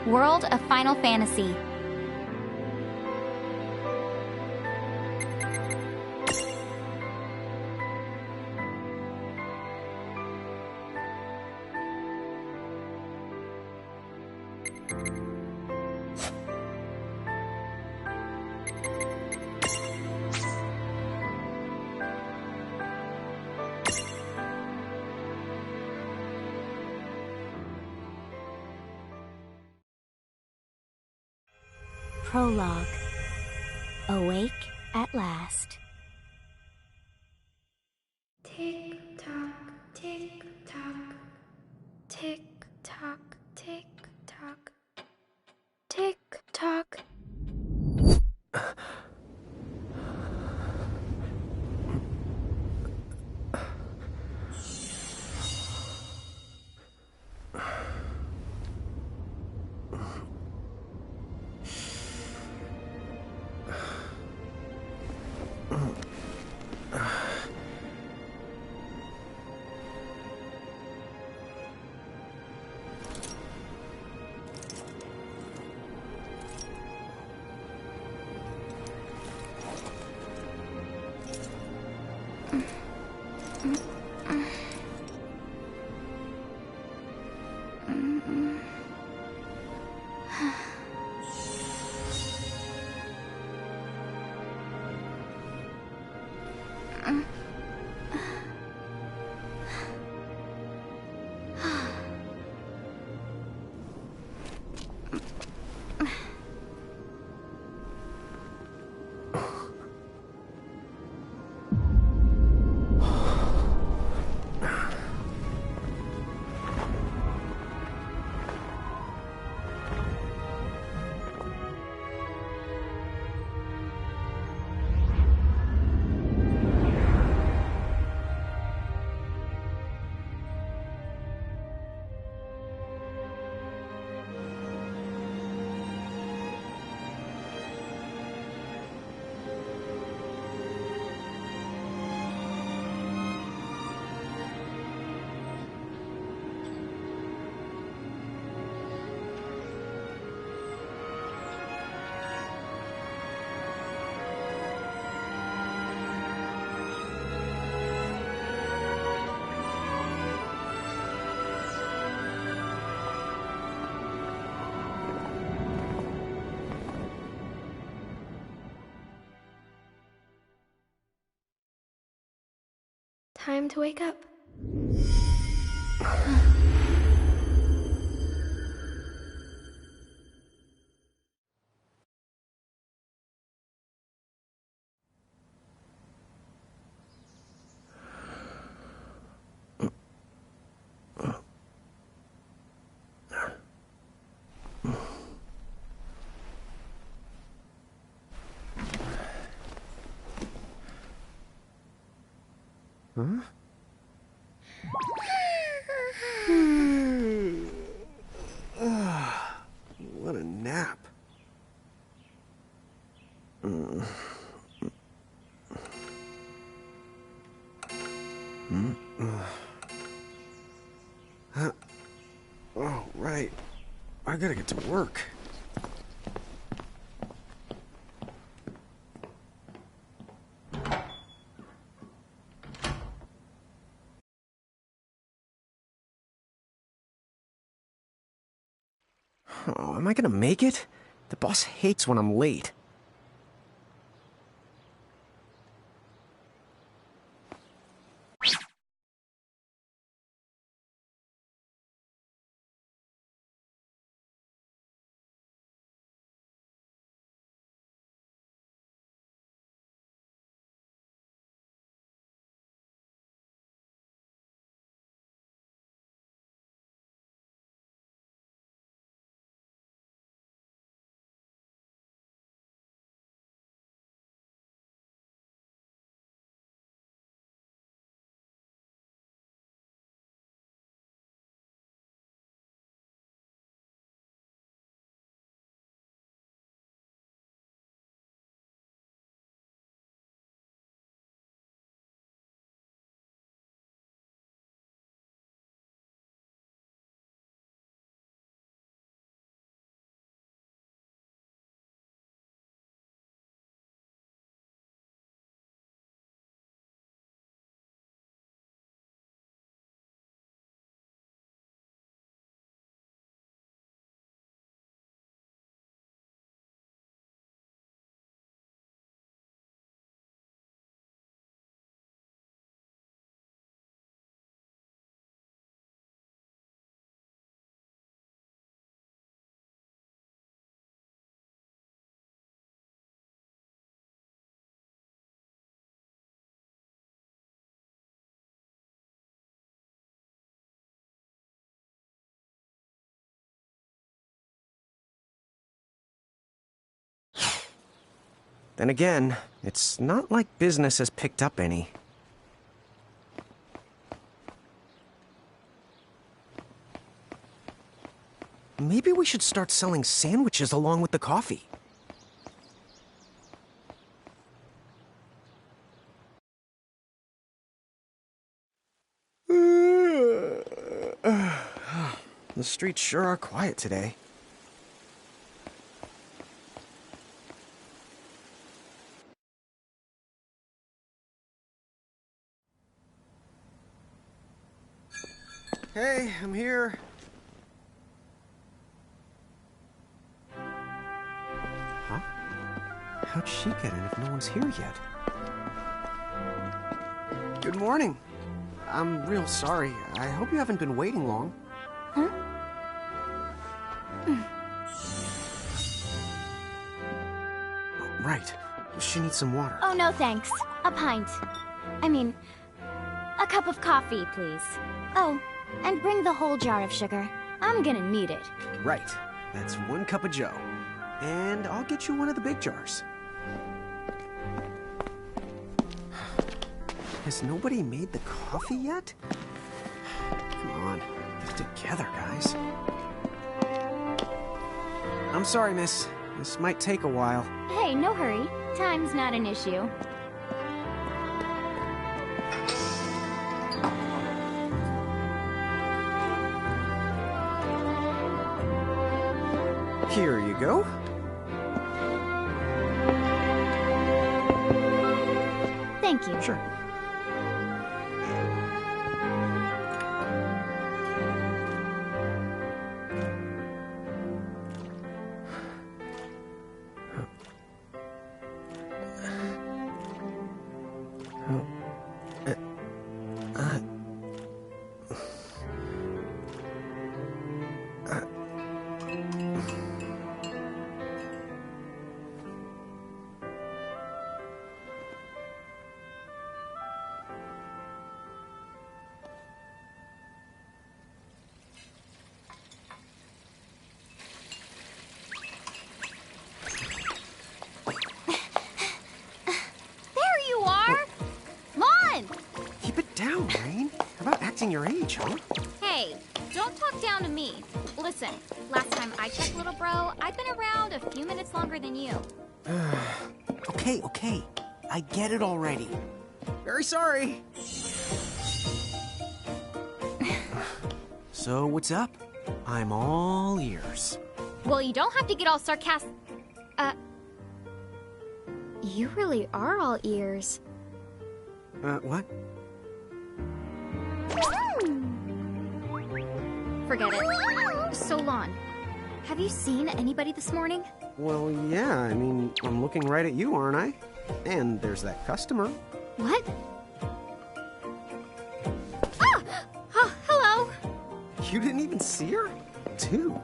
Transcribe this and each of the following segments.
World of Final Fantasy. Prologue. Awake at last. Tick tock, tick tock, tick tock, tick tock, tick tock. Time to wake up. Huh? What a nap. Oh, right. I gotta get to work. Oh, am I gonna make it? The boss hates when I'm late. Then again, it's not like business has picked up any. Maybe we should start selling sandwiches along with the coffee. The streets sure are quiet today. Hey, I'm here. Huh? How'd she get in if no one's here yet? Good morning. I'm real sorry. I hope you haven't been waiting long. Huh? Right. She needs some water. Oh, no thanks. A pint. I mean, a cup of coffee, please. Oh, and bring the whole jar of sugar. I'm gonna need it. Right. That's 1 cup of joe. And I'll get you one of the big jars. Has nobody made the coffee yet? Come on, get it together, guys. I'm sorry, miss. This might take a while. Hey, no hurry. Time's not an issue. Here you go. Thank you. Sure. Your age, huh? Hey, don't talk down to me. Listen, last time I checked, little bro, I've been around a few minutes longer than you. Okay. I get it already. Very sorry. So, what's up? I'm all ears. Well, you don't have to get all sarcastic. You really are all ears. What? Forget it. So, Lon, have you seen anybody this morning? Well, yeah, I mean, I'm looking right at you, aren't I? And there's that customer. What? Ah! Oh, hello! You didn't even see her? Dude.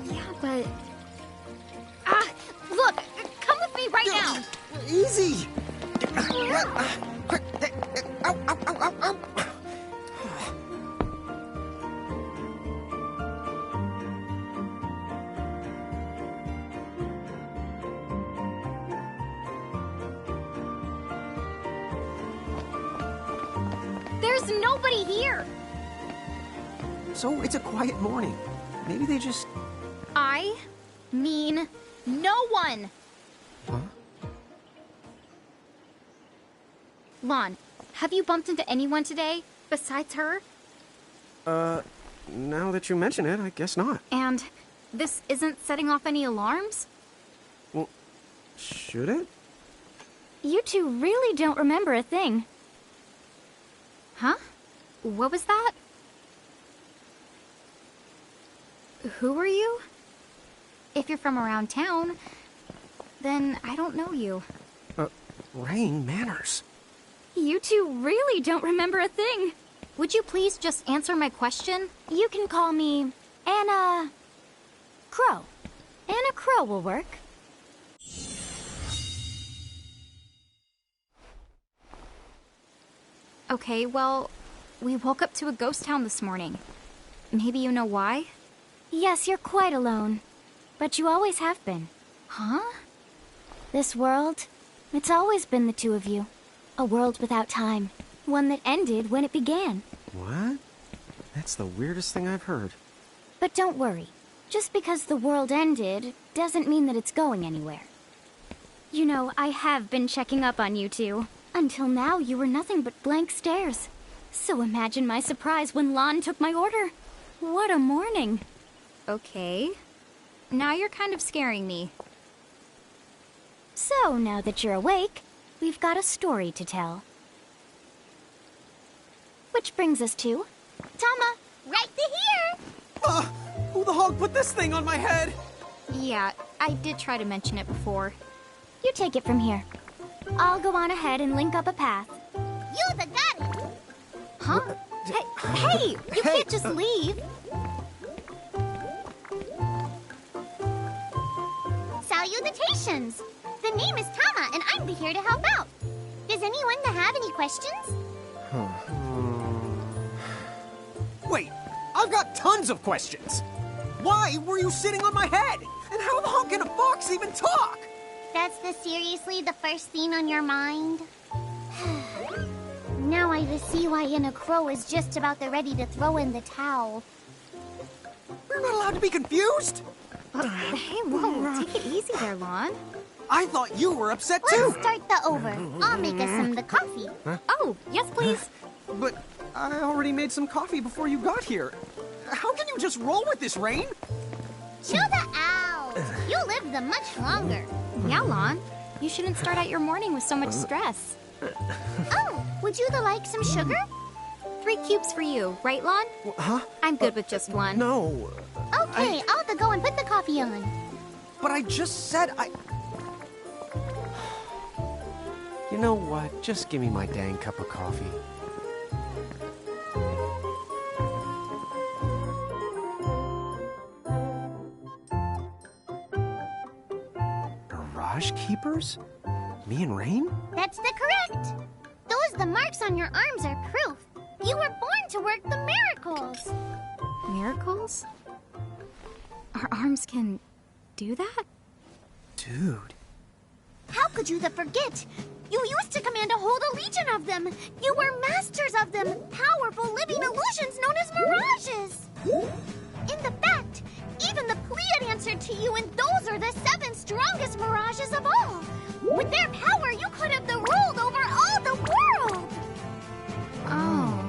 Yeah, but... Ah! Look! Come with me right now! Easy! Ow, ow, ow, ow, ow! There's nobody here! So it's a quiet morning. Maybe they just... I mean no one! Huh? Lon, have you bumped into anyone today besides her? Now that you mention it, I guess not. And this isn't setting off any alarms? Well, should it? You two really don't remember a thing. Huh? What was that? Who are you? If you're from around town, then I don't know you. Rain, manners. You two really don't remember a thing. Would you please just answer my question? You can call me Anna Crow. Anna Crow will work. Okay, well, we woke up to a ghost town this morning. Maybe you know why? Yes, you're quite alone. But you always have been. Huh? This world, it's always been the two of you. A world without time. One that ended when it began. What? That's the weirdest thing I've heard. But don't worry. Just because the world ended doesn't mean that it's going anywhere. You know, I have been checking up on you two. Until now, you were nothing but blank stares. So imagine my surprise when Lon took my order. What a morning. Okay. Now you're kind of scaring me. So, now that you're awake, we've got a story to tell. Which brings us to... Tama, right to here! Who the hog put this thing on my head? Yeah, I did try to mention it before. You take it from here. I'll go on ahead and link up a path. You the got it! Huh? Hey, you can't just leave. Salutations! The name is Tama, and I'm here to help out. Does anyone have any questions? Wait, I've got tons of questions. Why were you sitting on my head? And how the hell can a fox even talk? That's seriously the first thing on your mind? Now I see why Inna Crow is just about ready to throw in the towel. We're not allowed to be confused? Hey, whoa, take it easy there, Lon. I thought you were upset too. Let's start the over. I'll make us some the coffee. Oh, yes, please. But I already made some coffee before you got here. How can you just roll with this, Rain? Chill the out. You live the much longer. Yeah, Lon. You shouldn't start out your morning with so much stress. Oh, would you like some sugar? 3 cubes for you, right, Lon? Huh? I'm good with just one. No. Okay, I'll go and put the coffee on. But I just said I... You know what? Just give me my dang cup of coffee. Mirage Keepers? Me and Rain? That's correct. The marks on your arms are proof. You were born to work the miracles. Miracles? Our arms can do that? Dude. How could you forget? You used to command a whole legion of them. You were masters of them, powerful living illusions known as mirages. In the fact, even the Pleiad answered to you, and those are the 7 strongest mirages of all. With their power, you could have ruled over all the world. Oh.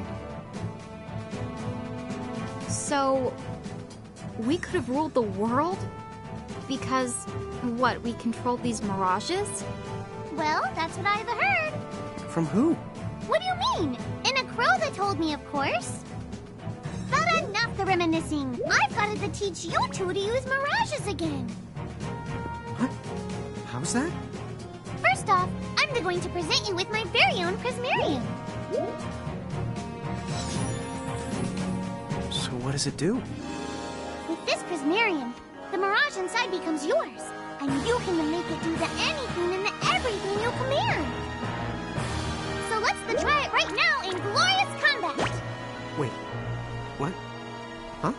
So, we could have ruled the world? Because, what, we controlled these mirages? Well, that's what I've heard. From who? What do you mean? In a crow that told me, of course. But enough the reminiscing. I've got to teach you two to use mirages again. What? How's that? First off, I'm going to present you with my very own Prismarium. So what does it do? With this Prismarium, the mirage inside becomes yours, and you can make it do anything and everything you command. So let's try it right now in glorious combat. Wait. What? Huh?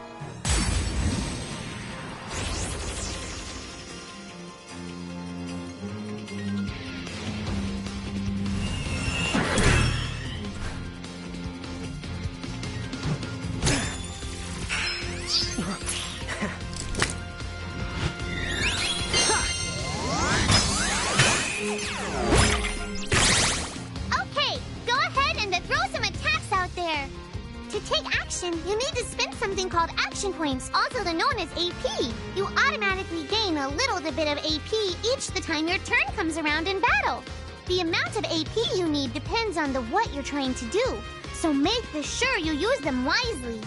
Okay, go ahead and throw some attacks out there. To take action, you need to spend something called action points, also known as AP. You automatically gain a little bit of AP each the time your turn comes around in battle. The amount of AP you need depends on what you're trying to do, so make sure you use them wisely.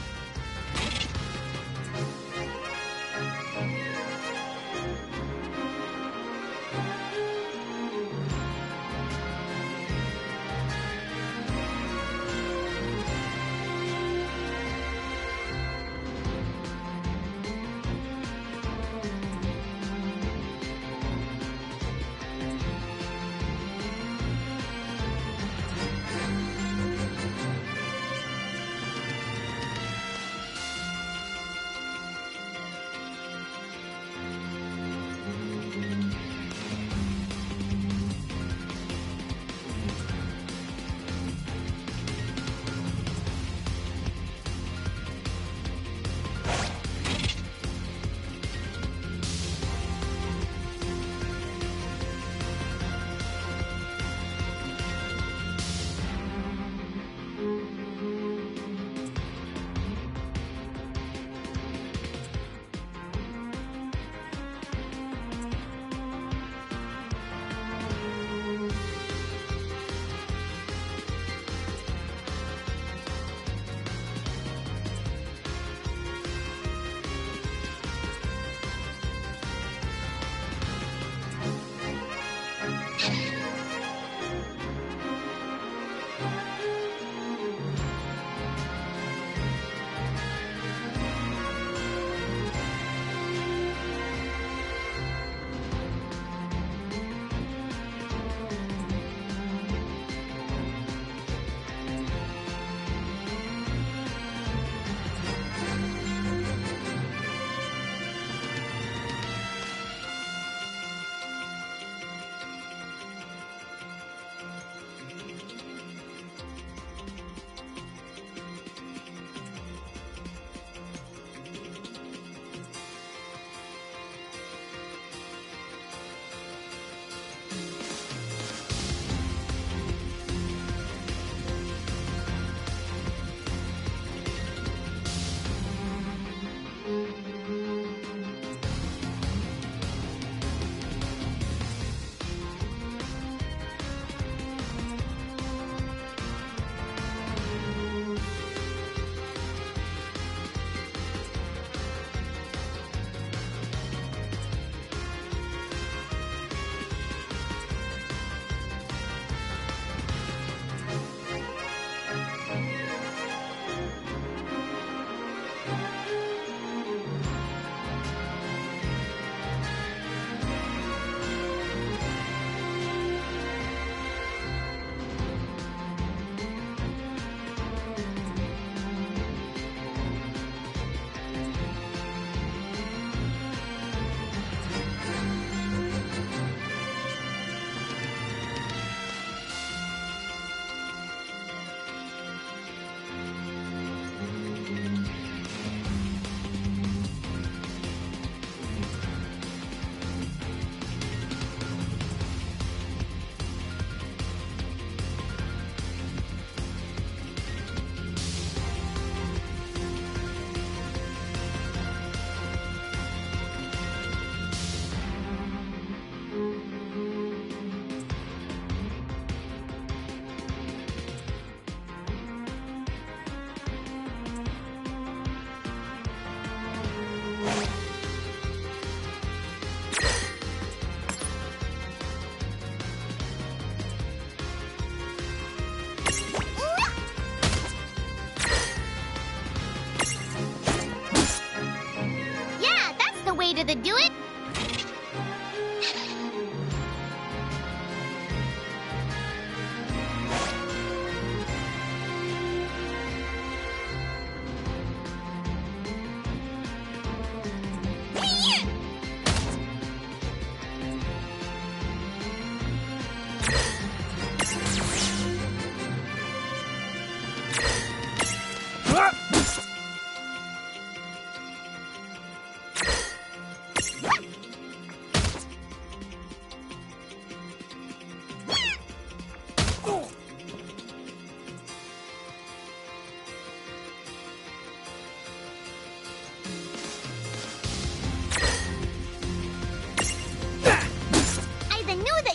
to the do it?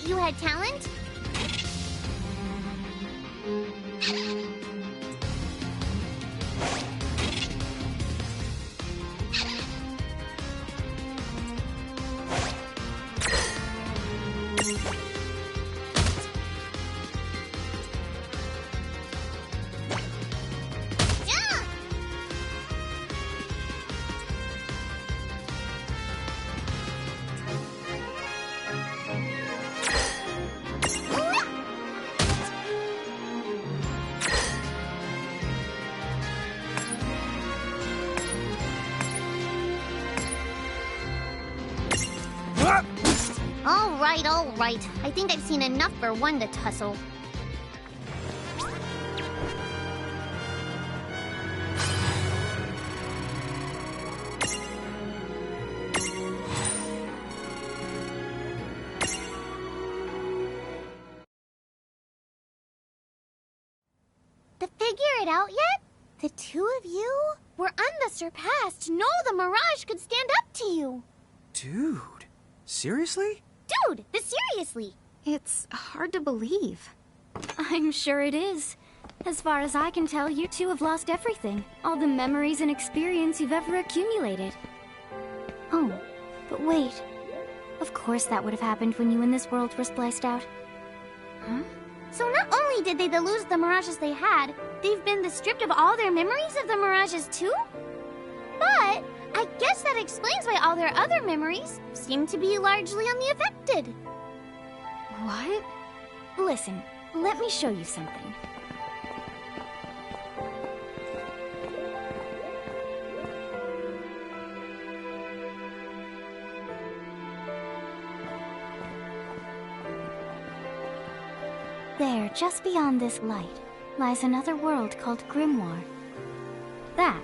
You had talent? All right. I think I've seen enough for one to tussle. To figure it out yet? The two of you were unsurpassed. No, the Mirage could stand up to you. Dude, seriously? Dude, seriously. It's hard to believe. I'm sure it is. As far as I can tell, you two have lost everything. All the memories and experience you've ever accumulated. Oh, but wait. Of course that would have happened when you and this world were spliced out. Huh? So not only did they lose the Mirages they had, they've been stripped of all their memories of the Mirages too? But I guess that explains why all their other memories seem to be largely unaffected. What? Listen, let me show you something. There, just beyond this light, lies another world called Grimoire. That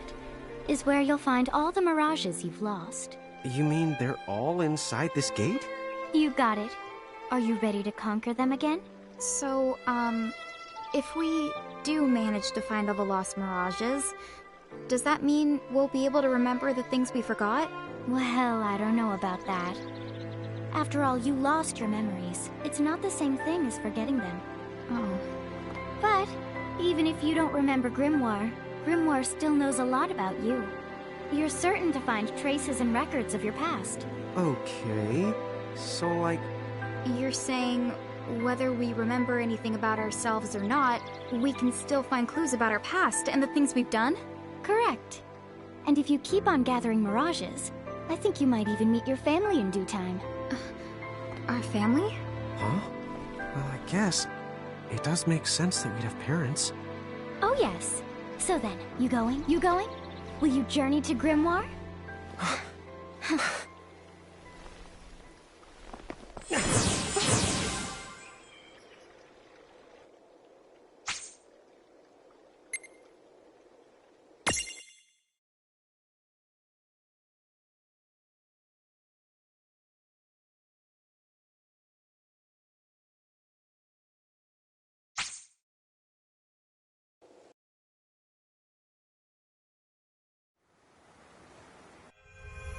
is where you'll find all the Mirages you've lost. You mean they're all inside this gate? You got it. Are you ready to conquer them again? So, if we do manage to find all the lost Mirages, does that mean we'll be able to remember the things we forgot? Well, I don't know about that. After all, you lost your memories. It's not the same thing as forgetting them. Oh. But even if you don't remember Grimoire, Grimoire still knows a lot about you. You're certain to find traces and records of your past. Okay, so like... You're saying whether we remember anything about ourselves or not, we can still find clues about our past and the things we've done? Correct. And if you keep on gathering Mirages, I think you might even meet your family in due time. Our family? Huh? Well, I guess it does make sense that we'd have parents. Oh yes. So then, you going? You going? Will you journey to Grimoire?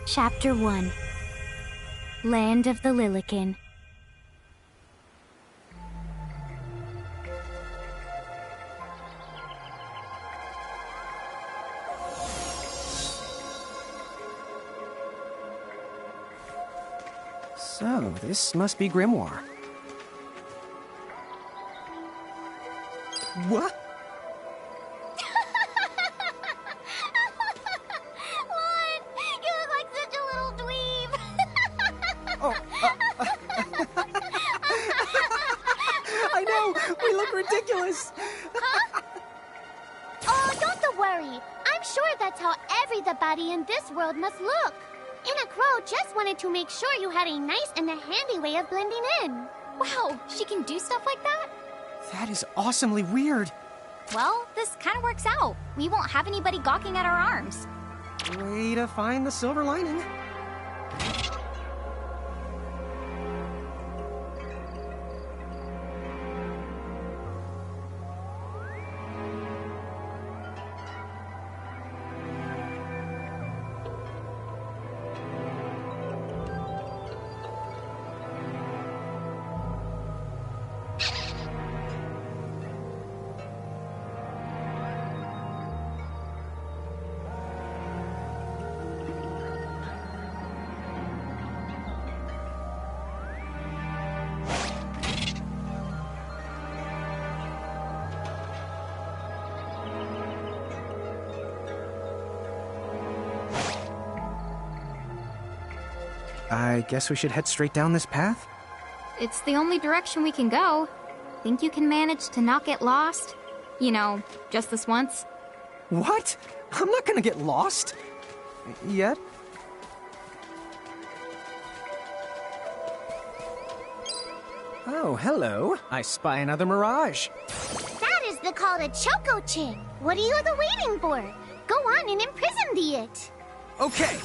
Chapter 1. Land of the Lilikin. So, this must be Grimoire. What? What? You look like such a little dweeb. everybody in this world must look. Anna Crow just wanted to make sure you had a nice and a handy way of blending in. Wow, she can do stuff like that? That is awesomely weird. Well, this kind of works out. We won't have anybody gawking at our arms. Way to find the silver lining. I guess we should head straight down this path? It's the only direction we can go. Think you can manage to not get lost? You know, just this once? What? I'm not gonna get lost. Yet? Oh, hello. I spy another mirage. That is the call to Choco Chick. What are you waiting for? Go on and imprison the it. Okay.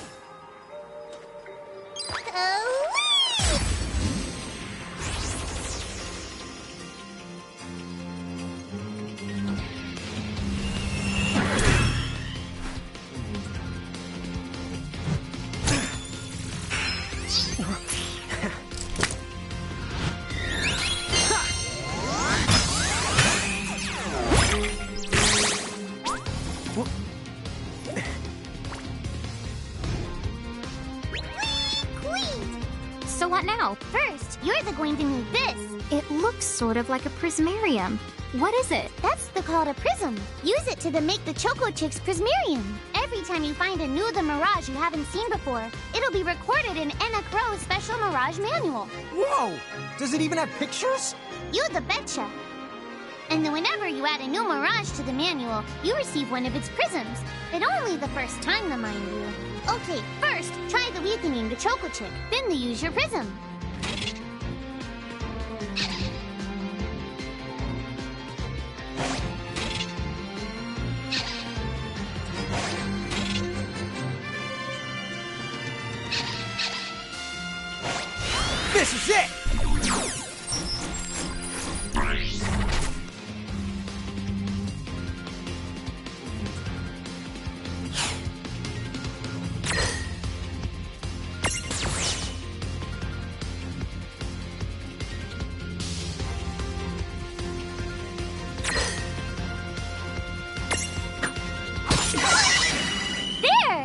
So what now? First, you're going to need this. It looks sort of like a prismarium. What is it? That's the call to Prism. Use it to make the Choco Chick's Prismarium. Every time you find a new The Mirage you haven't seen before, it'll be recorded in Anna Crow's special Mirage manual. Whoa! Does it even have pictures? You the betcha. And then whenever you add a new Mirage to the manual, you receive one of its prisms. But only the first time, though, mind you. Okay, first, try the weakening the Choco Chick, then the use your prism. This is it!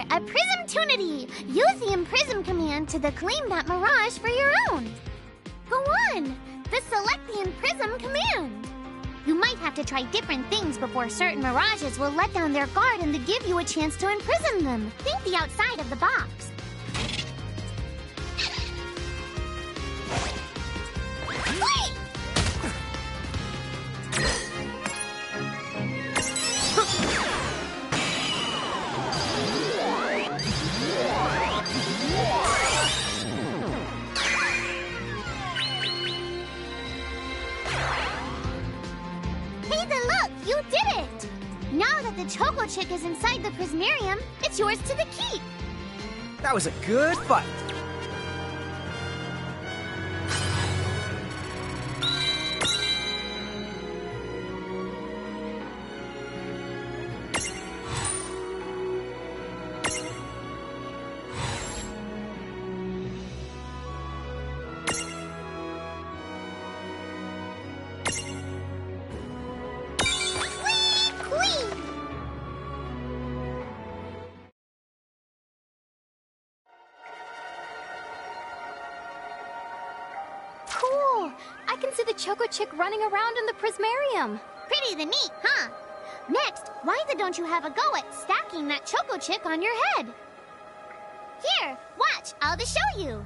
A Prismtunity! Use the Imprism command to claim that Mirage for your own. Go on! The Select the Imprism command. You might have to try different things before certain Mirages will let down their guard and to give you a chance to imprison them. Think the outside of the box. You did it! Now that the Choco Chick is inside the Prismarium, it's yours to the keep. That was a good fight. Cool! I can see the Choco Chick running around in the Prismarium. Pretty the neat, huh? Next, why don't you have a go at stacking that Choco Chick on your head? Here, watch, I'll just show you.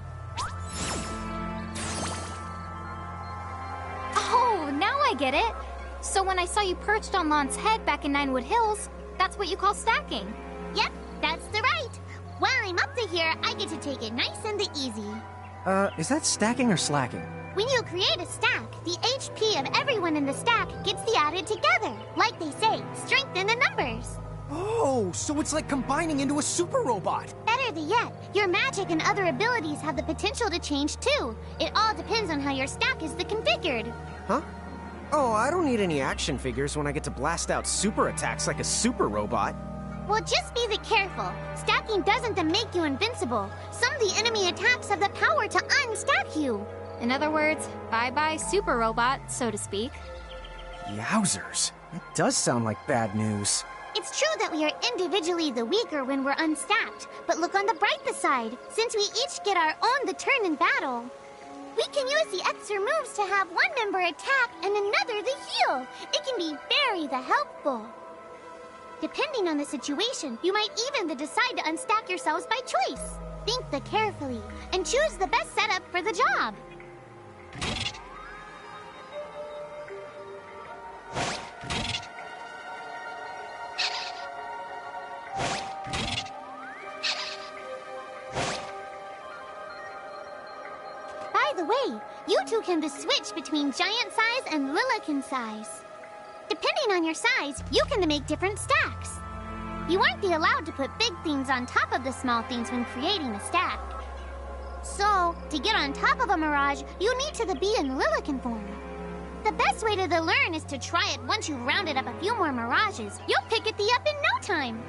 Oh, now I get it. So when I saw you perched on Lon's head back in Ninewood Hills, that's what you call stacking. Yep, that's the here, I get to take it nice and easy. Is that stacking or slacking? When you create a stack, the HP of everyone in the stack gets the added together. Like they say, strength in the numbers. Oh, so it's like combining into a super robot. Better yet, your magic and other abilities have the potential to change too. It all depends on how your stack is configured. Huh? Oh, I don't need any action figures when I get to blast out super attacks like a super robot. Well, just be careful. Stacking doesn't make you invincible. Some of the enemy attacks have the power to unstack you. In other words, bye-bye super robot, so to speak. Yowzers. That does sound like bad news. It's true that we are individually the weaker when we're unstacked, but look on the brighter side. Since we each get our own turn in battle, we can use the extra moves to have one member attack and another the heal. It can be very helpful. Depending on the situation, you might even decide to unstack yourselves by choice. Think carefully and choose the best setup for the job. By the way, you two can switch between giant size and Lilican size. Depending on your size, you can make different stacks. You aren't allowed to put big things on top of the small things when creating a stack. So, to get on top of a Mirage, you need to be in Lilican form. The best way to learn is to try it once you've rounded up a few more Mirages. You'll pick it up in no time.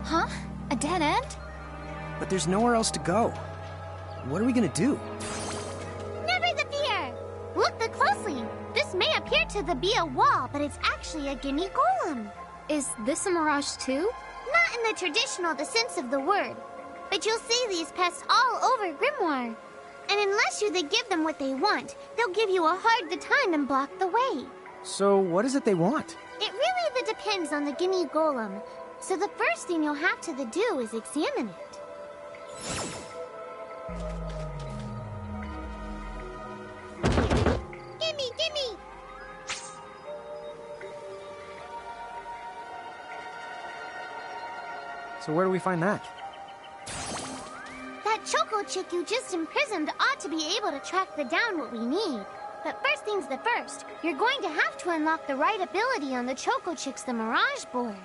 Huh? A dead end? But there's nowhere else to go. What are we gonna do? Never the fear! Look closely. This may appear to be a wall, but it's actually a gimme golem. Is this a mirage too? Not in the traditional sense of the word, but you'll see these pests all over Grimoire. And unless you give them what they want, they'll give you a hard time and block the way. So what is it they want? It really depends on the gimme golem. So the first thing you'll have to do is examine it. Gimme! So where do we find that? That Choco Chick you just imprisoned ought to be able to track down what we need. But first things first, you're going to have to unlock the right ability on the Choco Chick's Mirage board.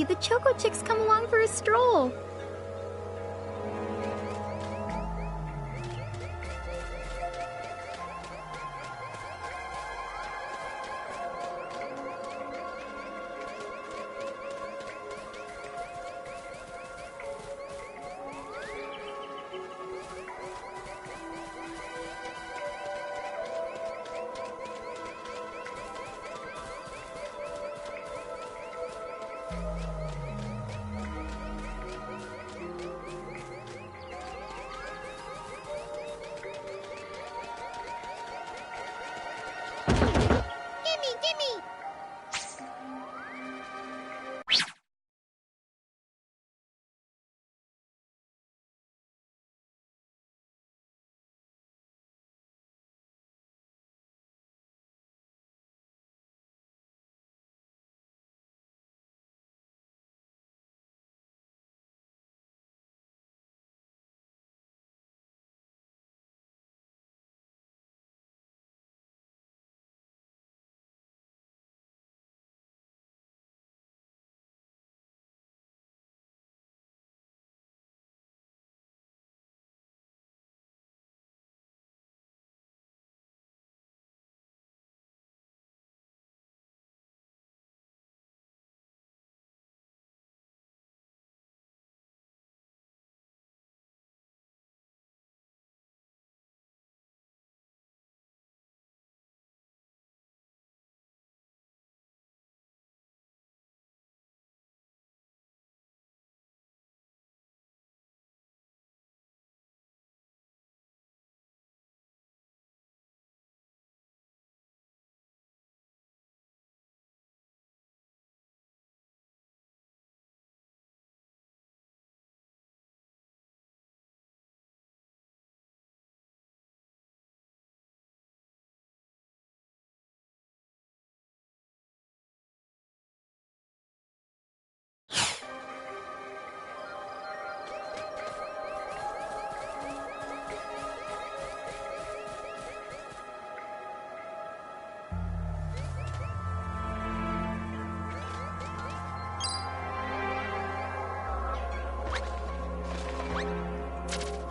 Hey, the Choco Chicks come along for a stroll.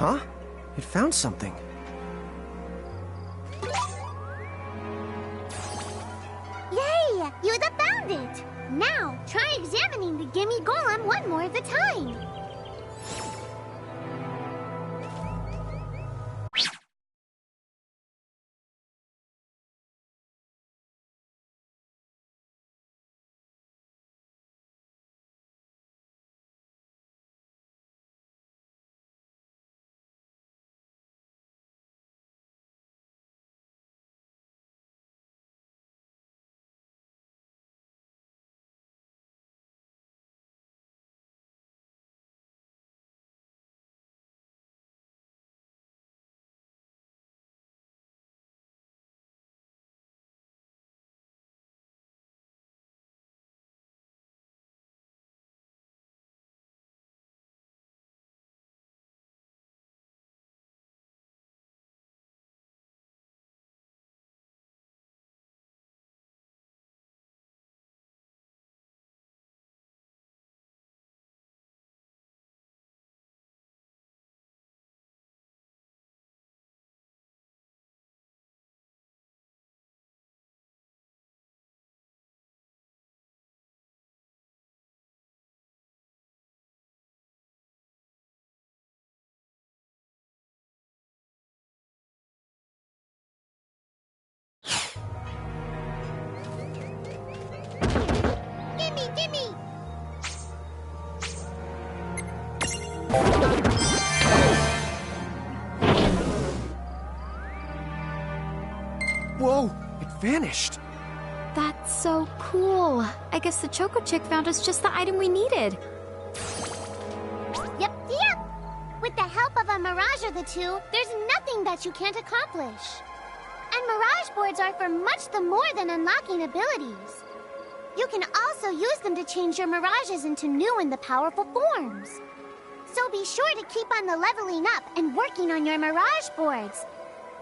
Huh? It found something. Yay! You found it! Now, try examining the Gimme Golem one more at a time. Gimme! Whoa! It vanished! That's so cool. I guess the Choco Chick found us just the item we needed. Yep. With the help of a Mirage or the two, there's nothing that you can't accomplish. And Mirage boards are for much the more than unlocking abilities. You can also use them to change your Mirages into new and the powerful forms. So be sure to keep on the leveling up and working on your Mirage boards.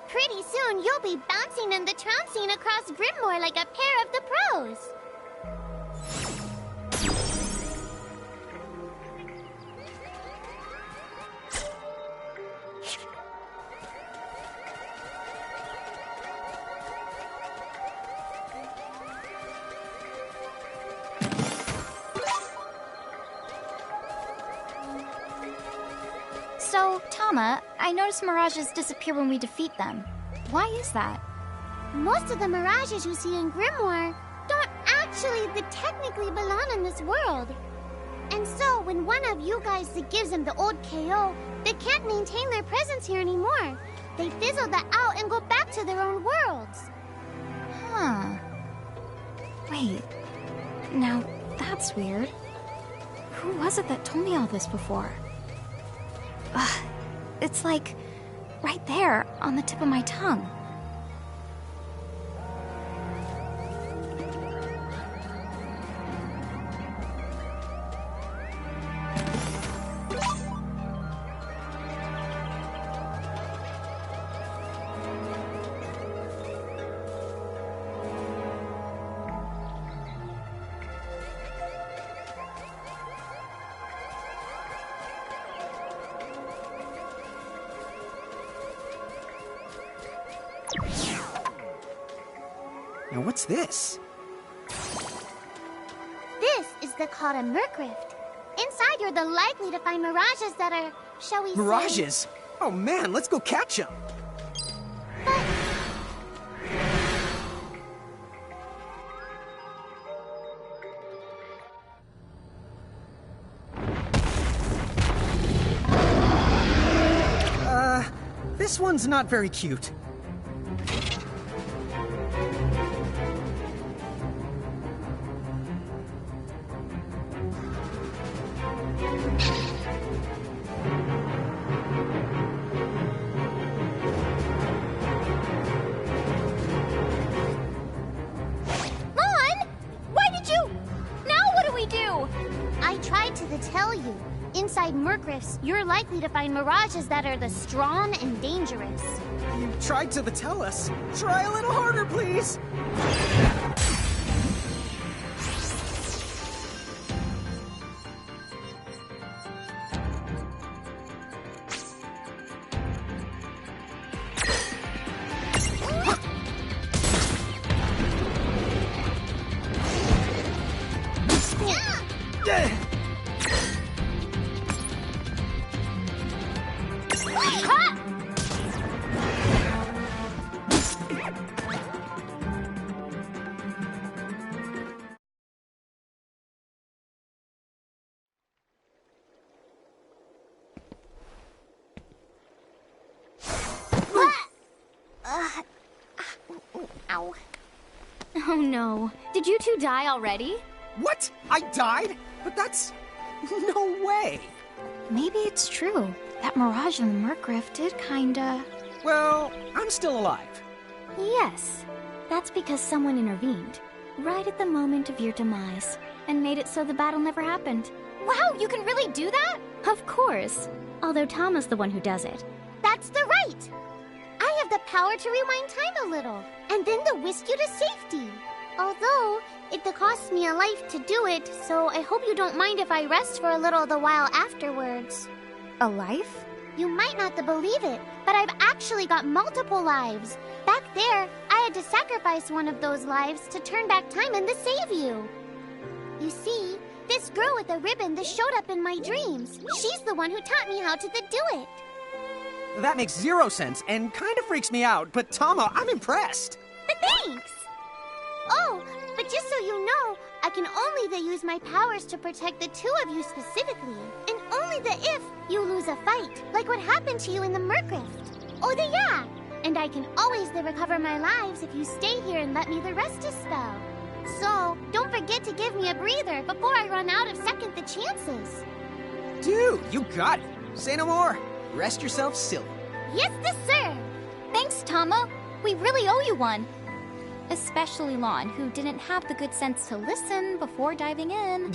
Pretty soon, you'll be bouncing and the trouncing across Brimmore like a pair of the pros. So, Tama, I noticed mirages disappear when we defeat them. Why is that? Most of the mirages you see in Grimoire don't actually technically belong in this world. And so, when one of you guys gives them the old KO, they can't maintain their presence here anymore. They fizzle that out and go back to their own worlds. Huh. Wait. Now, that's weird. Who was it that told me all this before? Ugh. It's like right there on the tip of my tongue. Now what's this? This is called a Mercrift. Inside, you're likely to find mirages that are, shall we say... Mirages? Oh man, let's go catch them. This one's not very cute. Tell you, inside Mercrifts, you're likely to find mirages that are strong and dangerous. You tried to tell us. Try a little harder, please. Ow. Oh no. Did you two die already? What? I died? But that's... no way. Maybe it's true. That mirage in the Mercrift did kinda... Well, I'm still alive. Yes. That's because someone intervened. Right at the moment of your demise. And made it so the battle never happened. Wow, you can really do that? Of course. Although Tama's the one who does it. That's the right! I have the power to rewind time a little, and then to whisk you to safety. Although, it costs me a life to do it, so I hope you don't mind if I rest for a little the while afterwards. A life? You might not believe it, but I've actually got multiple lives. Back there, I had to sacrifice one of those lives to turn back time and to save you. You see, this girl with the ribbon that showed up in my dreams, she's the one who taught me how to do it. That makes zero sense and kind of freaks me out, but Tama, I'm impressed. Thanks! Oh, but just so you know, I can only use my powers to protect the two of you specifically, and only if you lose a fight, like what happened to you in the Mercrift. Oh, yeah! And I can always recover my lives if you stay here and let me rest a spell. So, don't forget to give me a breather before I run out of second chances. Dude, you got it. Say no more. Rest yourself silly. Yes, sir. Thanks, Tama. We really owe you one. Especially Lon, who didn't have the good sense to listen before diving in.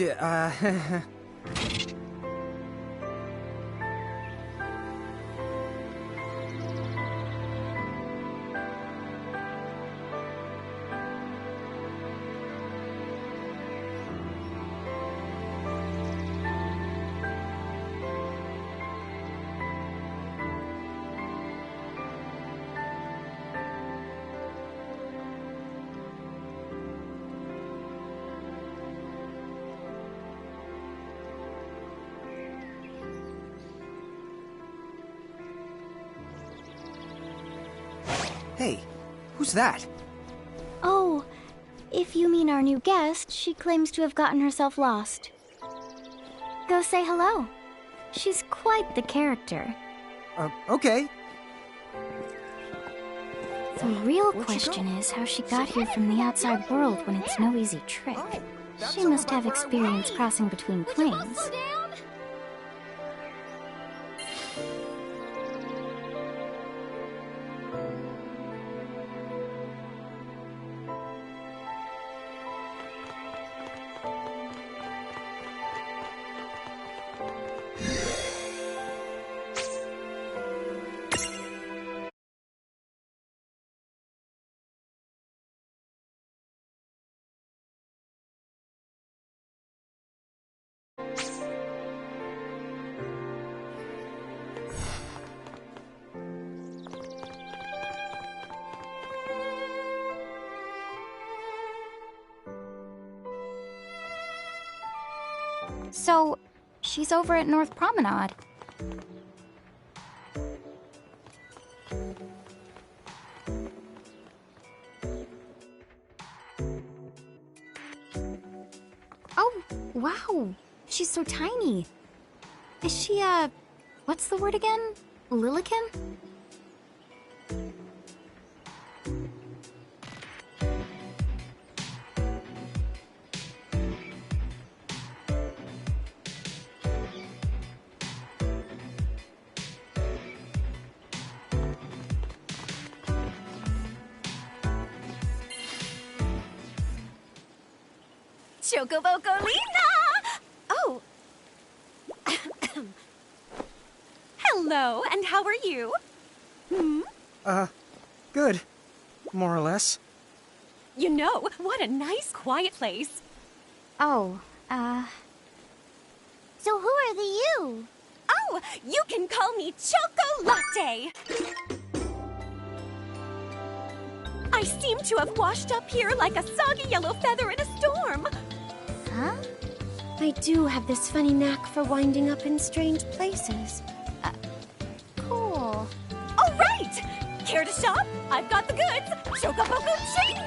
Hey, who's that? Oh, if you mean our new guest, she claims to have gotten herself lost. Go say hello. She's quite the character. Okay. The real Where'd she question go? is how she got here from the outside world when it's no easy trick. Oh, that's She over must by have where I experience was. crossing between planes. So, she's over at North Promenade. Oh, wow. She's so tiny. Is she, what's the word again? Lilican? Chocobocolina! Oh. Hello, and how are you? Good. More or less. You know, what a nice, quiet place. Oh, So who are the you? Oh, you can call me Chocolate. I seem to have washed up here like a soggy yellow feather in a storm. huh? I do have this funny knack for winding up in strange places. Cool. All right! Care to shop? I've got the goods. Chocoboco chains!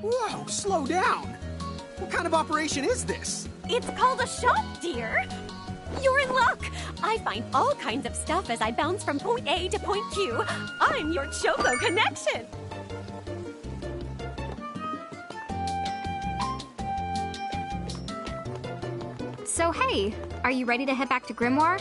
Whoa, slow down. What kind of operation is this? It's called a shop, dear. You're in luck. I find all kinds of stuff as I bounce from point A to point Q. I'm your Choco connection. So, hey, are you ready to head back to Grimoire?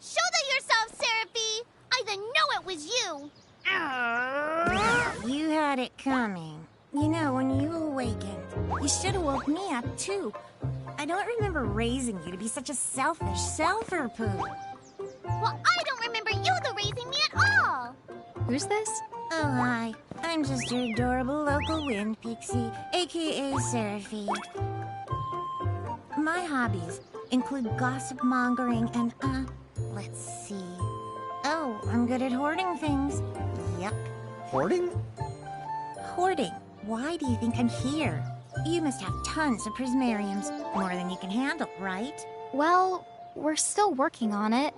Shoulder yourself, Seraphie! I didn't know it was you! You had it coming. You know, when you awakened, you should have woke me up, too. I don't remember raising you to be such a selfish selfer, Pooh. Well, I don't remember you raising me at all! Who's this? Oh, hi. I'm just your adorable local wind pixie, aka Seraphie. My hobbies include gossip mongering and, let's see. Oh, I'm good at hoarding things. Yep. Hoarding? Hoarding. Why do you think I'm here? You must have tons of prismariums. More than you can handle, right? Well, we're still working on it.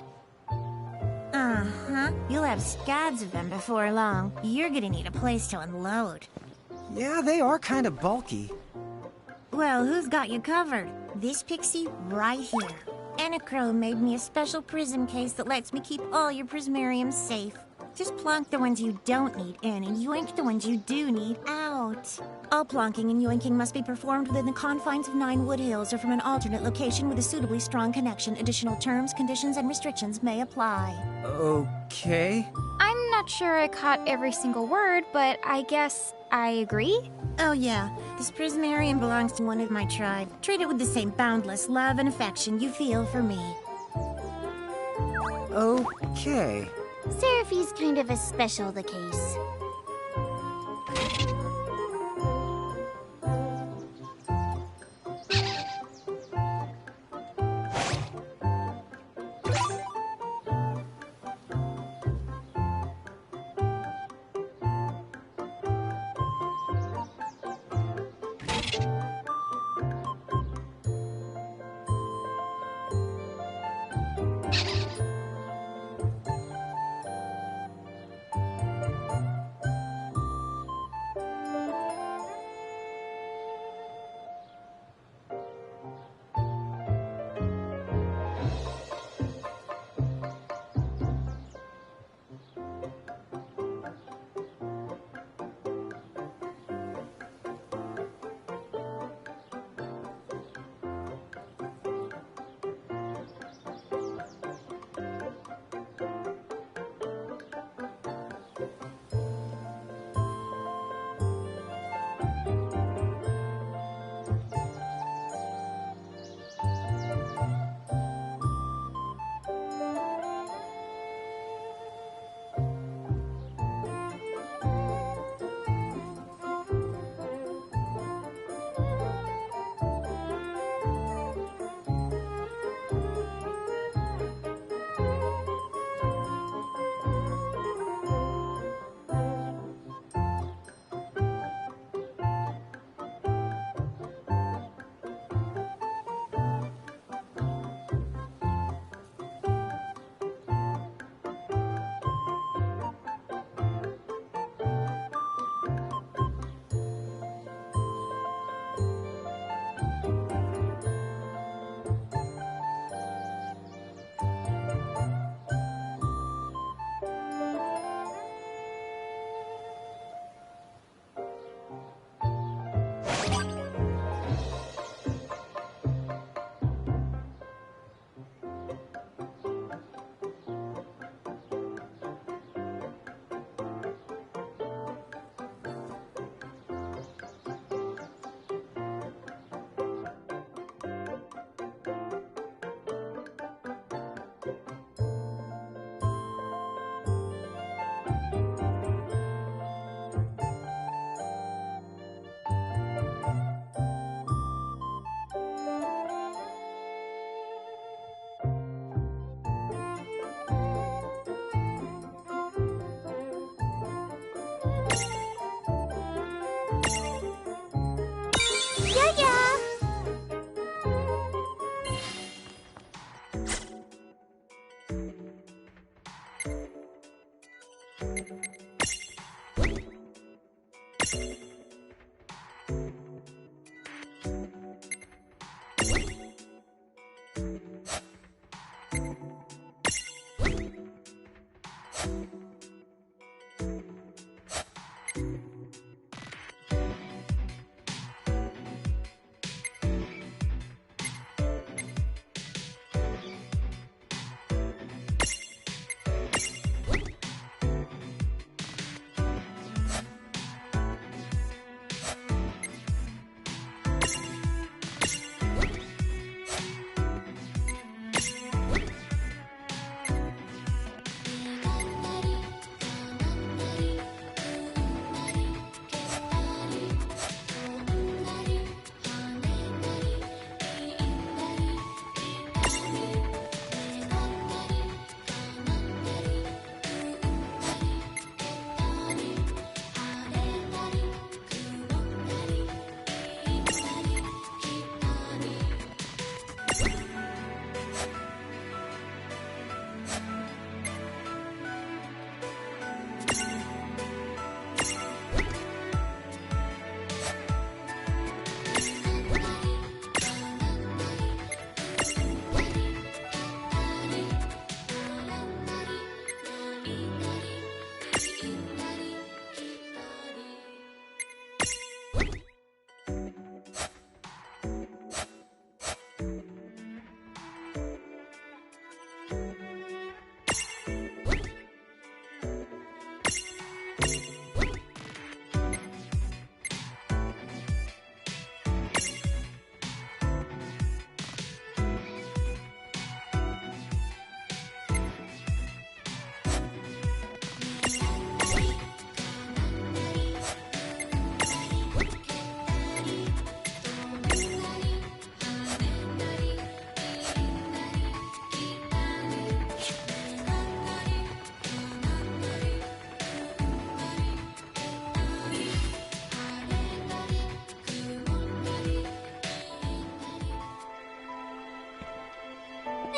Uh-huh. You'll have scads of them before long. You're gonna need a place to unload. Yeah, they are kind of bulky. Well, who's got you covered? This pixie right here. Enacro made me a special prism case that lets me keep all your prismariums safe. Just plonk the ones you don't need in and yoink the ones you do need out. All plonking and yoinking must be performed within the confines of 9 Wood Hills or from an alternate location with a suitably strong connection. Additional terms, conditions, and restrictions may apply. Okay. I'm not sure I caught every single word, but I guess I agree? Oh yeah, this prismarium belongs to one of my tribe. Treat it with the same boundless love and affection you feel for me. Okay. Seraphi's kind of a special the case.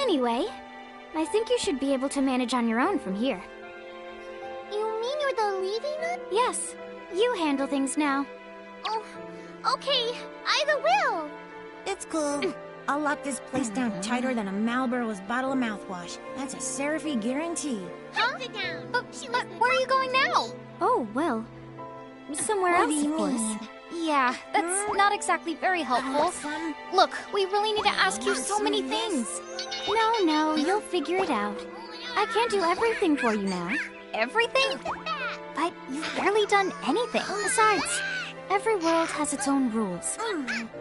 Anyway, I think you should be able to manage on your own from here. You mean you're the Levy Nut? Yes, you handle things now. Oh, okay. Either will. It's cool. I'll lock this place down tighter than a Marlboro's bottle of mouthwash. That's a Seraphy guarantee. Huh? Sit down. But where are you going now? Oh, well, somewhere What else, do you of course. mean? Yeah, that's not exactly very helpful. Look, we really need to ask you so many things. No, you'll figure it out. I can't do everything for you now. Everything? But you've barely done anything. Besides, every world has its own rules.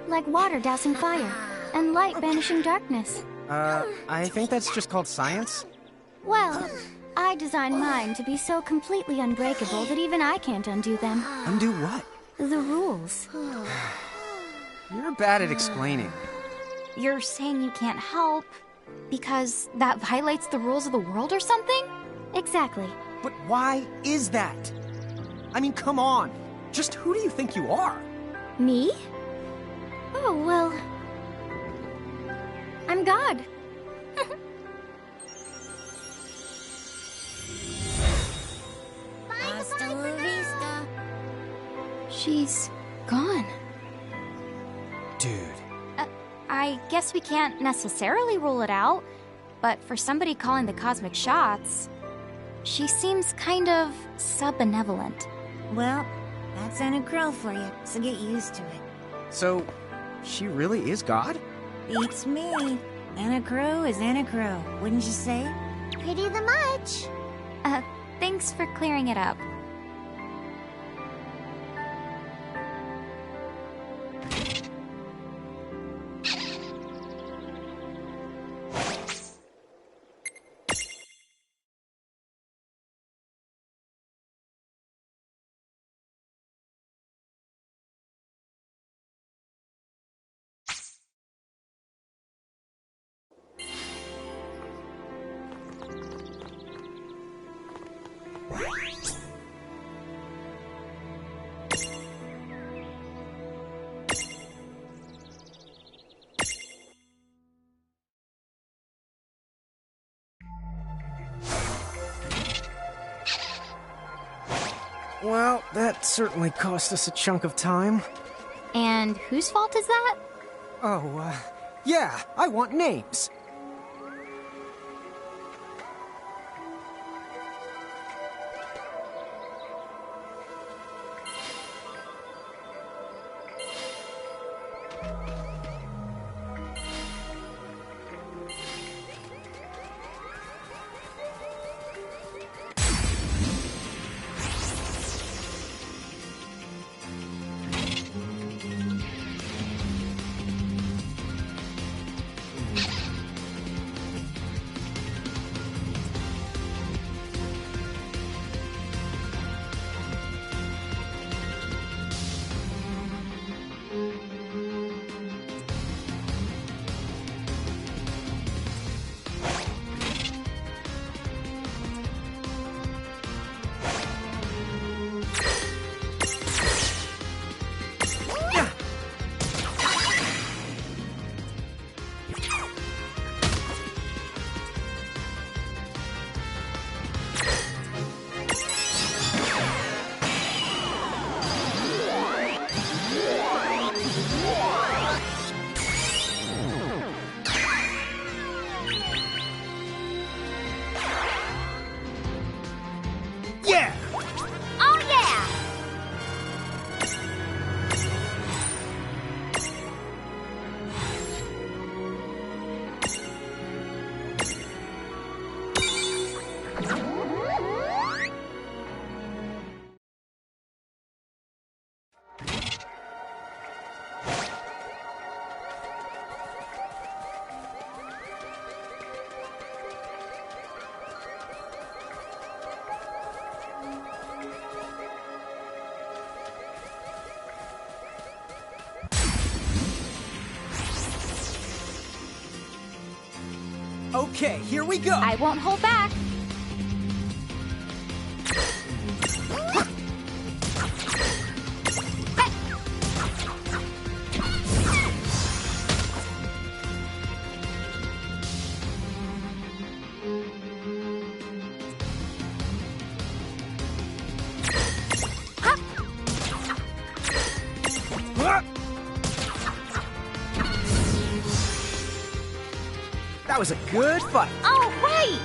Like water dousing fire, and light banishing darkness. I think that's just called science. Well, I designed mine to be so completely unbreakable that even I can't undo them. Undo what? The rules. You're bad at explaining. You're saying you can't help because that violates the rules of the world or something? Exactly. But why is that? I mean, come on. Just who do you think you are? Me? Oh, well... I'm God. Hasta la vista. She's gone. Dude. I guess we can't necessarily rule it out, but for somebody calling the cosmic shots, she seems kind of sub-benevolent. Well, that's Anna Crow for you, so get used to it. So, she really is God? Beats me. Anna Crow is Anna Crow, wouldn't you say? Pretty the much. Thanks for clearing it up. Well, that certainly cost us a chunk of time. And whose fault is that? Oh, yeah, I want names. Yeah! Oh yeah! Okay, here we go! I won't hold back. That was a good fight. All right!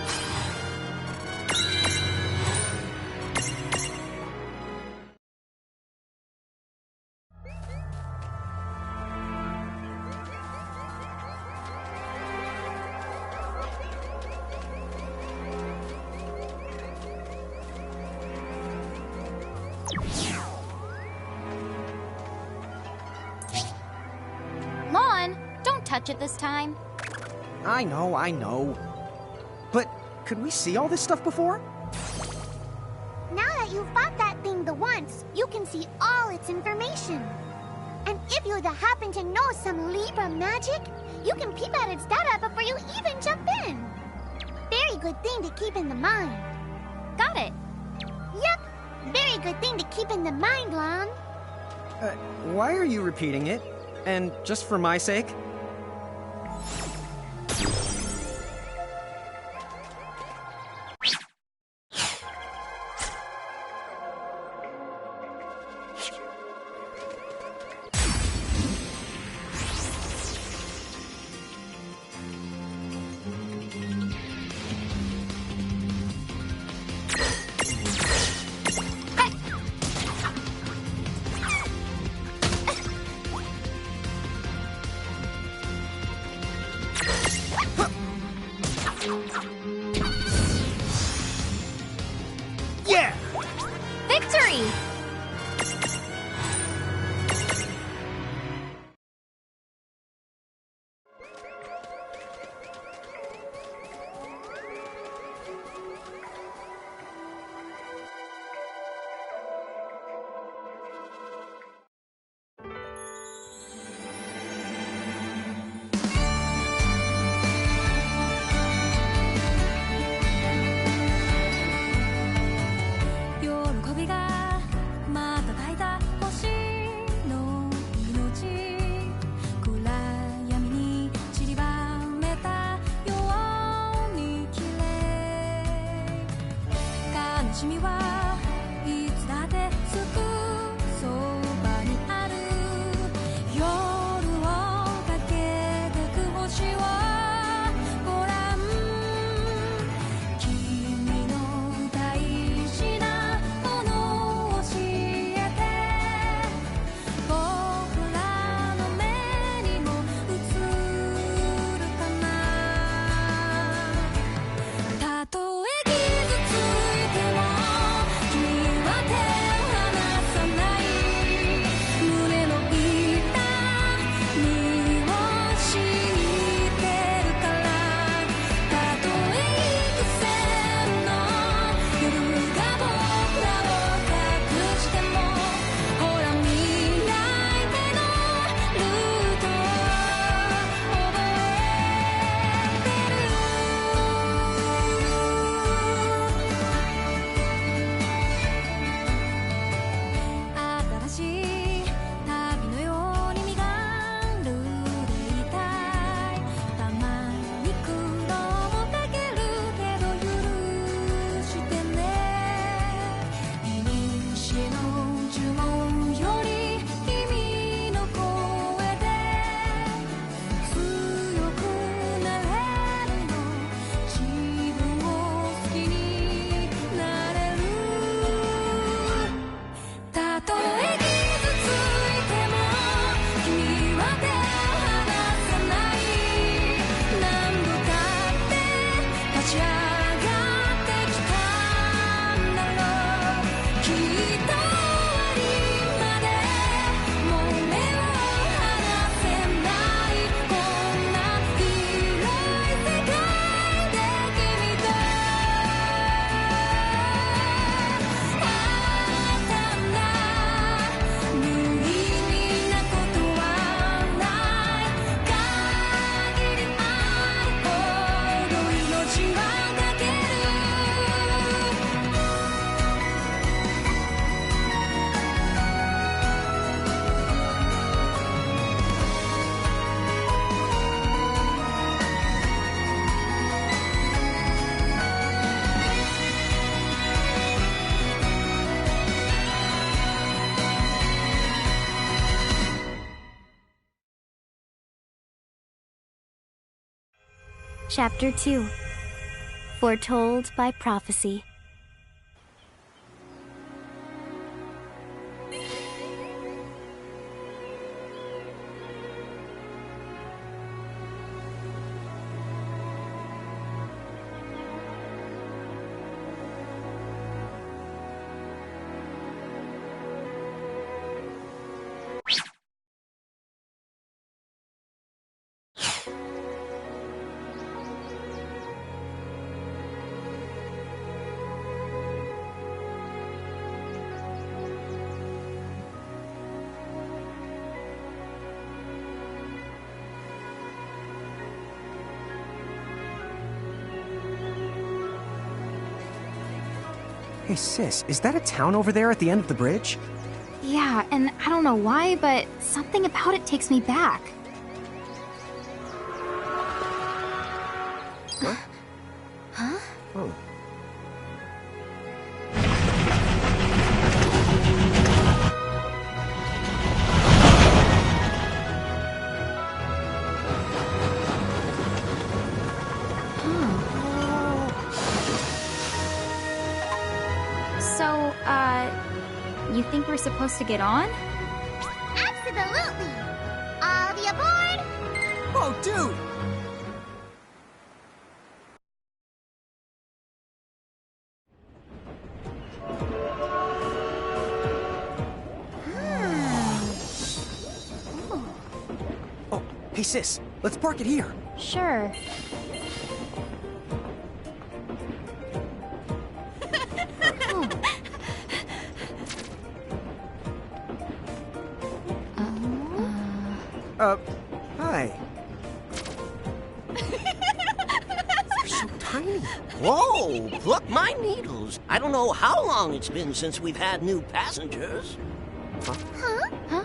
Lon, don't touch it this time. I know. But could we see all this stuff before? Now that you've fought that thing the once, you can see all its information. And if you happen to know some Libra magic, you can peep at its data before you even jump in. Very good thing to keep in the mind. Got it. Yep, very good thing to keep in the mind, Lon. Why are you repeating it? And just for my sake? Chapter 2. Foretold by Prophecy. Hey, sis, is that a town over there at the end of the bridge? Yeah, and I don't know why, but something about it takes me back. What? Huh? Oh. So, you think we're supposed to get on? Absolutely! All the aboard! Oh, dude! Oh, hey, sis, let's park it here. Sure. Hi. They're so tiny. Whoa, pluck my needles. I don't know how long it's been since we've had new passengers. Huh?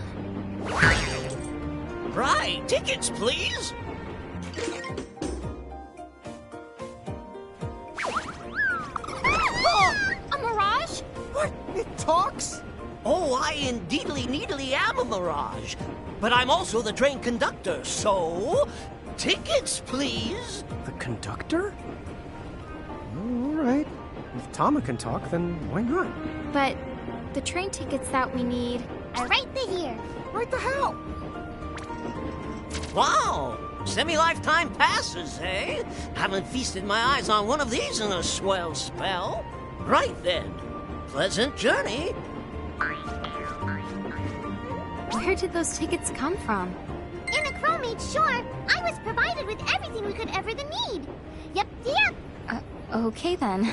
Right, tickets, please. A mirage? What? It talks? Oh, I indeedly needly am a mirage. But I'm also the train conductor, so... tickets, please. The conductor? All right. If Tama can talk, then why not? But the train tickets that we need... Are right here. Right the hell? Wow, semi-lifetime passes, eh? Haven't feasted my eyes on one of these in a swell spell. Right then, pleasant journey. Where did those tickets come from? In the Chromate shore, I was provided with everything we could ever need. Yep. Okay then.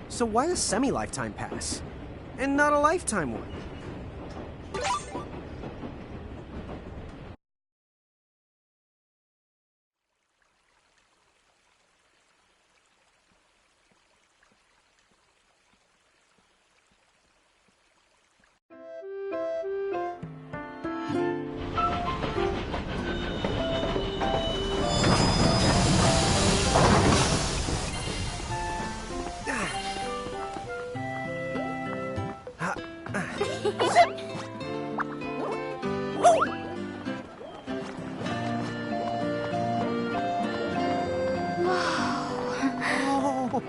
So why a semi-lifetime pass? And not a lifetime one? Oh.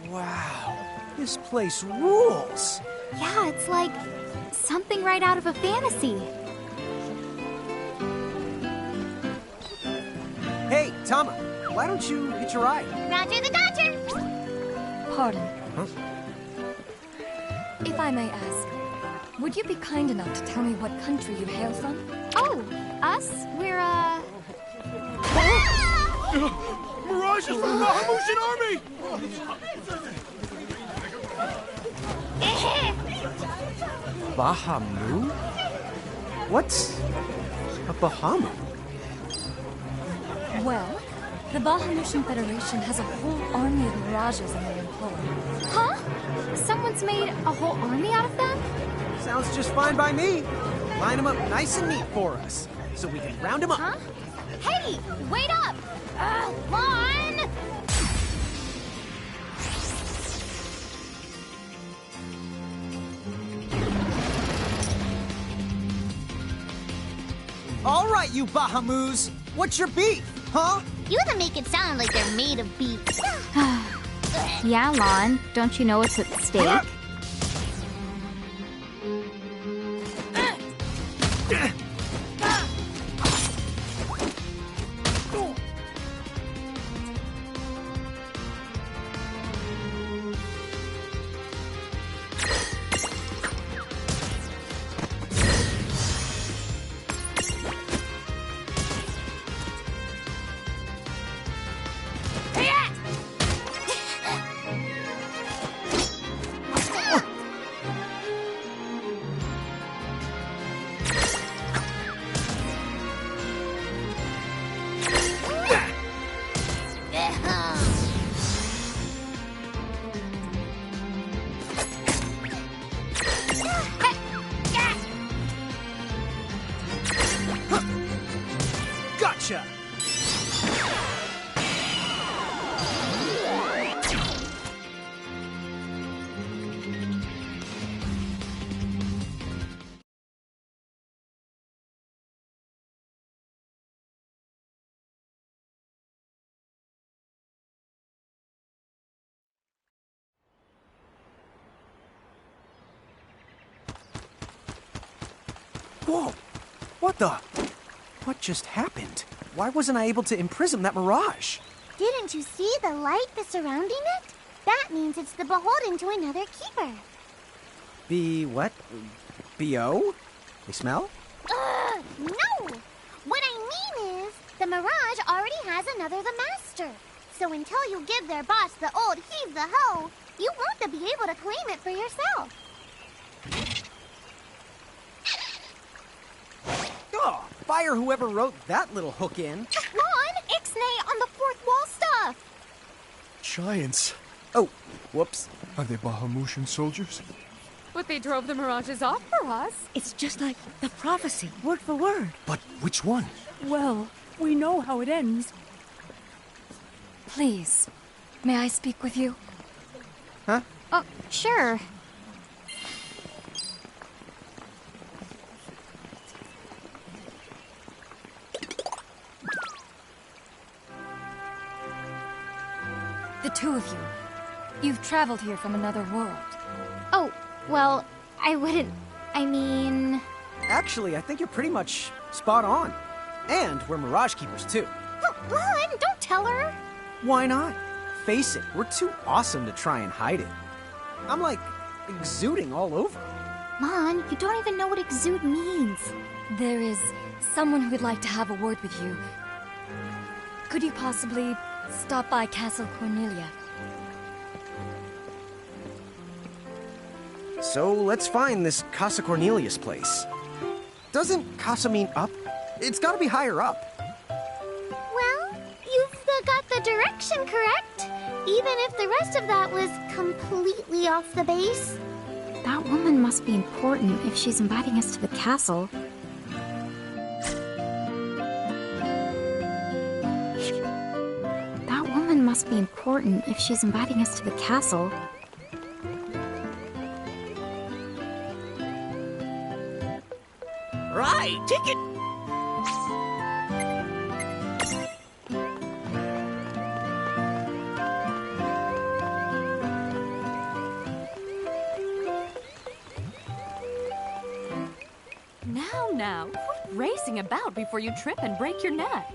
Wow, this place rules. Yeah, it's like something right out of a fantasy. Hey, Tama, why don't you hitch a ride? Roger the Dodger! Pardon. Huh? If I may ask, would you be kind enough to tell me what country you hail from? Oh, us? We're, Mirage is from the Bahamutian army! Bahamu? What's a Bahamu? Well, The Bahamutian Federation has a whole army of mirages in their employ. Huh? Someone's made a whole army out of them? Sounds just fine by me. Line them up nice and neat for us, so we can round them up. Huh? Hey, wait up! Lon! All right, you Bahamoos. What's your beef, huh? You even make it sound like they're made of beef. Yeah, Lon. Don't you know it's at stake? Gotcha! Whoa! What the? What just happened? Why wasn't I able to imprison that mirage? Didn't you see the light that's surrounding it? That means it's the beholden to another keeper. The what? B.O.? They smell? No! What I mean is, the mirage already has another the master. So until you give their boss the old heave the ho, you won't be able to claim it for yourself. Oh, fire whoever wrote that little hook in. Lon, Ixnay on the fourth wall stuff! Giants. Oh, whoops. Are they Bahamutian soldiers? But they drove the mirages off for us. It's just like the prophecy, word for word. But which one? Well, we know how it ends. Please, may I speak with you? Huh? Oh, sure. The two of you. You've traveled here from another world. Oh, well, I wouldn't... I mean... Actually, I think you're pretty much spot on. And we're Mirage Keepers, too. Lon, don't tell her! Why not? Face it, we're too awesome to try and hide it. I'm like exuding all over. Lon, you don't even know what exude means. There is someone who would like to have a word with you. Could you possibly stop by Castle Cornelia? So let's find this Casa Cornelius place. Doesn't Casa mean up? It's gotta be higher up. Well, you've got the direction correct. Even if the rest of that was completely off the base. That woman must be important if she's inviting us to the castle. That woman must be important if she's inviting us to the castle. Right, ticket. Now, quit racing about before you trip and break your neck.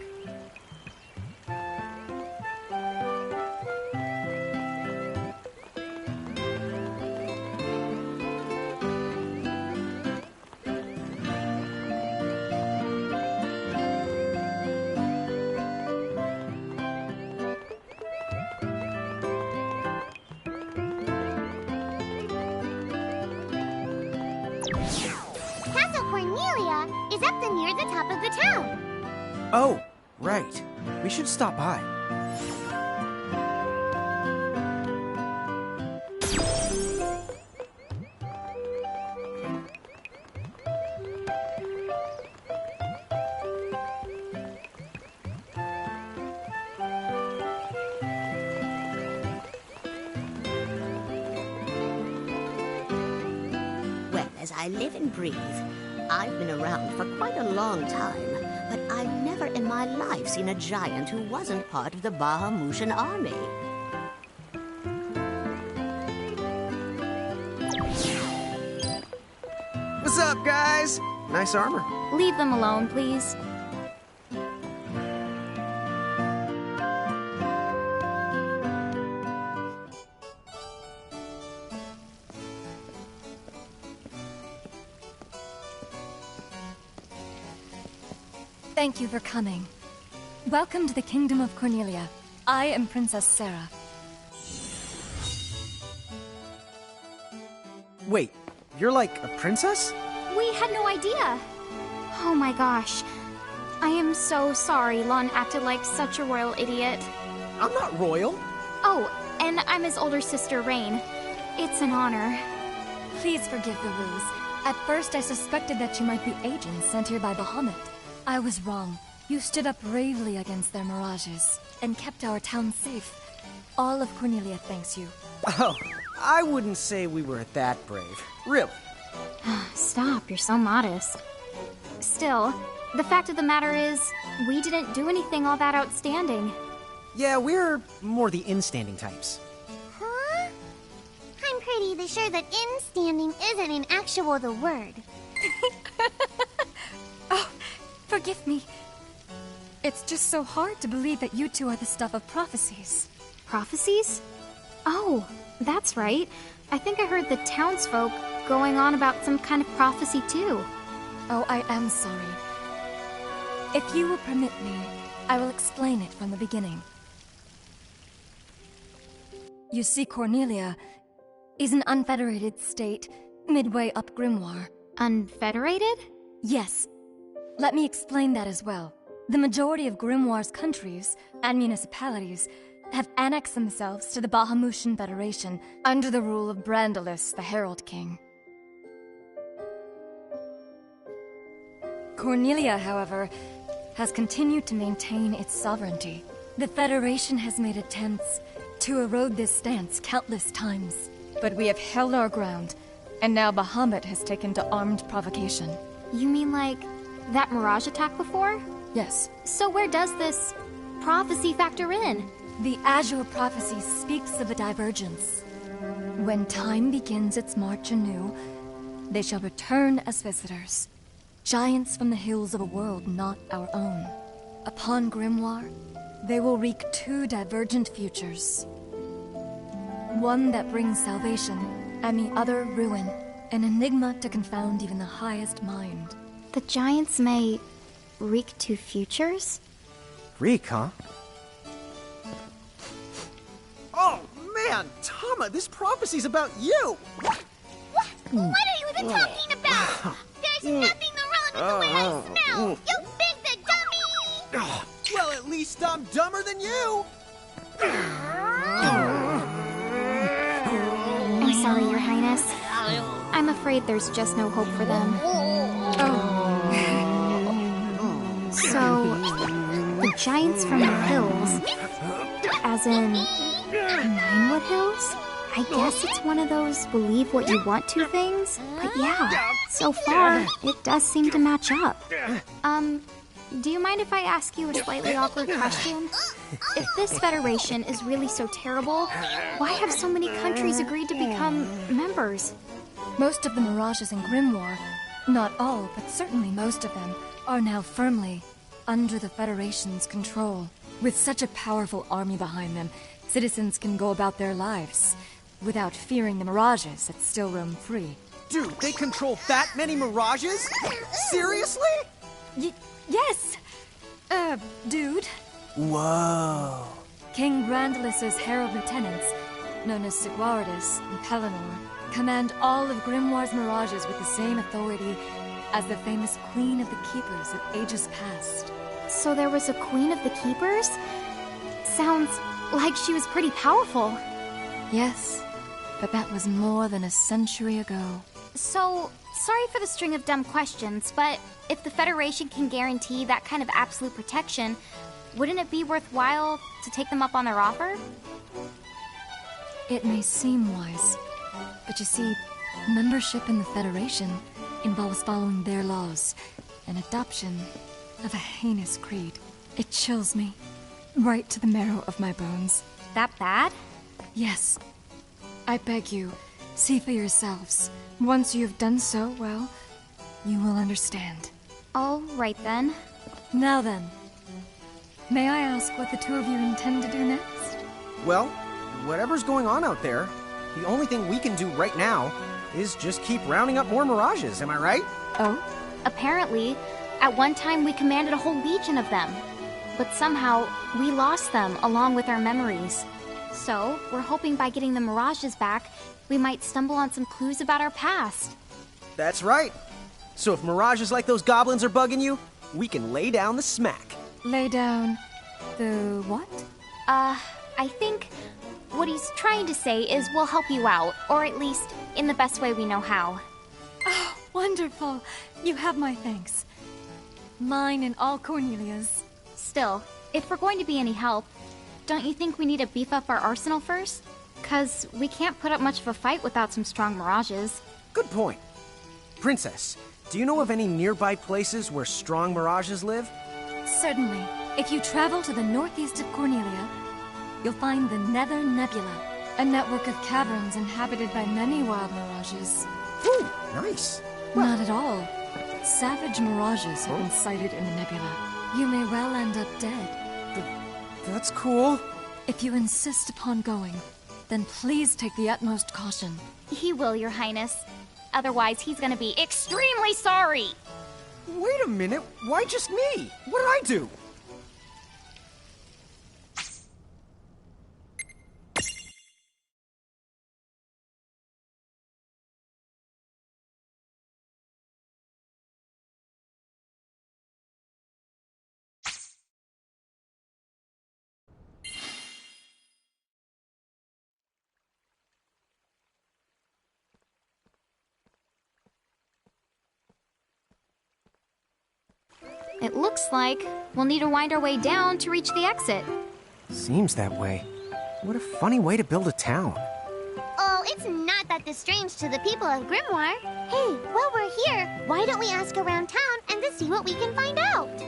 Castle Cornelia is up near the top of the town. Oh, right. We should stop by. I live and breathe. I've been around for quite a long time, but I've never in my life seen a giant who wasn't part of the Bahamutian army. What's up, guys? Nice armor. Leave them alone, please. Thank you for coming. Welcome to the Kingdom of Cornelia. I am Princess Sarah. Wait, you're like a princess? We had no idea. Oh my gosh. I am so sorry Lon acted like such a royal idiot. I'm not royal. Oh, and I'm his older sister, Rain. It's an honor. Please forgive the ruse. At first I suspected that you might be agents sent here by Bahamut. I was wrong. You stood up bravely against their mirages and kept our town safe. All of Cornelia thanks you. Oh, I wouldn't say we were that brave. Really. Stop, you're so modest. Still, the fact of the matter is, we didn't do anything all that outstanding. Yeah, we're more the in-standing types. Huh? I'm pretty sure that in-standing isn't an actual the word. Forgive me. It's just so hard to believe that you two are the stuff of prophecies. Prophecies? Oh, that's right. I think I heard the townsfolk going on about some kind of prophecy too. Oh, I am sorry. If you will permit me, I will explain it from the beginning. You see, Cornelia is an unfederated state midway up Grimoire. Unfederated? Yes. Let me explain that as well. The majority of Grimoire's countries and municipalities have annexed themselves to the Bahamutian Federation under the rule of Brandalis, the Herald King. Cornelia, however, has continued to maintain its sovereignty. The Federation has made attempts to erode this stance countless times, but we have held our ground, and now Bahamut has taken to armed provocation. You mean like that Mirage attack before? Yes. So where does this prophecy factor in? The Azure Prophecy speaks of a divergence. When time begins its march anew, they shall return as visitors. Giants from the hills of a world not our own. Upon Grimoire, they will wreak two divergent futures. One that brings salvation, and the other ruin. An enigma to confound even the highest mind. The giants may wreak two futures? Reek, huh? Oh, man! Tama, this prophecy's about you! What are you even talking about? There's nothing wrong with the way I smell! You big the dummy! Well, at least I'm dumber than you! I'm sorry, Your Highness. I'm afraid there's just no hope for them. So, the giants from the hills, as in Ninewood Hills? I guess it's one of those believe what you want to things. But yeah, so far, it does seem to match up. Do you mind if I ask you a slightly awkward question? If this federation is really so terrible, why have so many countries agreed to become members? Most of the Mirages in Grimoire, not all, but certainly most of them, are now firmly under the Federation's control. With such a powerful army behind them, citizens can go about their lives without fearing the Mirages that still roam free. Dude, they control that many Mirages? Seriously? Yes! Dude. Whoa. King Brandalis' herald lieutenants, known as Sigwardus and Pelennor, command all of Grimoire's Mirages with the same authority as the famous Queen of the Keepers of ages past. So there was a Queen of the Keepers? Sounds like she was pretty powerful. Yes, but that was more than a century ago. So, sorry for the string of dumb questions, but if the Federation can guarantee that kind of absolute protection, wouldn't it be worthwhile to take them up on their offer? It may seem wise, but you see, Membership in the Federation involves following their laws, and adoption of a heinous creed. It chills me, right to the marrow of my bones. That bad? Yes. I beg you, see for yourselves. Once you have done so, well, you will understand. All right then. Now then, may I ask what the two of you intend to do next? Well, whatever's going on out there, the only thing we can do right now is just keep rounding up more mirages, am I right? Oh? Apparently, at one time we commanded a whole legion of them. But somehow, we lost them along with our memories. So, we're hoping by getting the mirages back, we might stumble on some clues about our past. That's right. So if mirages like those goblins are bugging you, we can lay down the smack. Lay down the what? I think what he's trying to say is we'll help you out, or at least in the best way we know how. Oh, wonderful. You have my thanks. Mine and all Cornelia's. Still, if we're going to be any help, don't you think we need to beef up our arsenal first? 'Cause we can't put up much of a fight without some strong mirages. Good point. Princess, do you know of any nearby places where strong mirages live? Certainly. If you travel to the northeast of Cornelia, you'll find the Nether Nebula, a network of caverns inhabited by many wild mirages. Ooh, nice. Not at all. Savage mirages have been sighted in the nebula. You may well end up dead. That's cool. If you insist upon going, then please take the utmost caution. He will, Your Highness. Otherwise, he's gonna be extremely sorry! Wait a minute, why just me? What did I do? It looks like we'll need to wind our way down to reach the exit. Seems that way. What a funny way to build a town. Oh, it's not that strange to the people of Grimoire. Hey, while we're here, why don't we ask around town and to see what we can find out?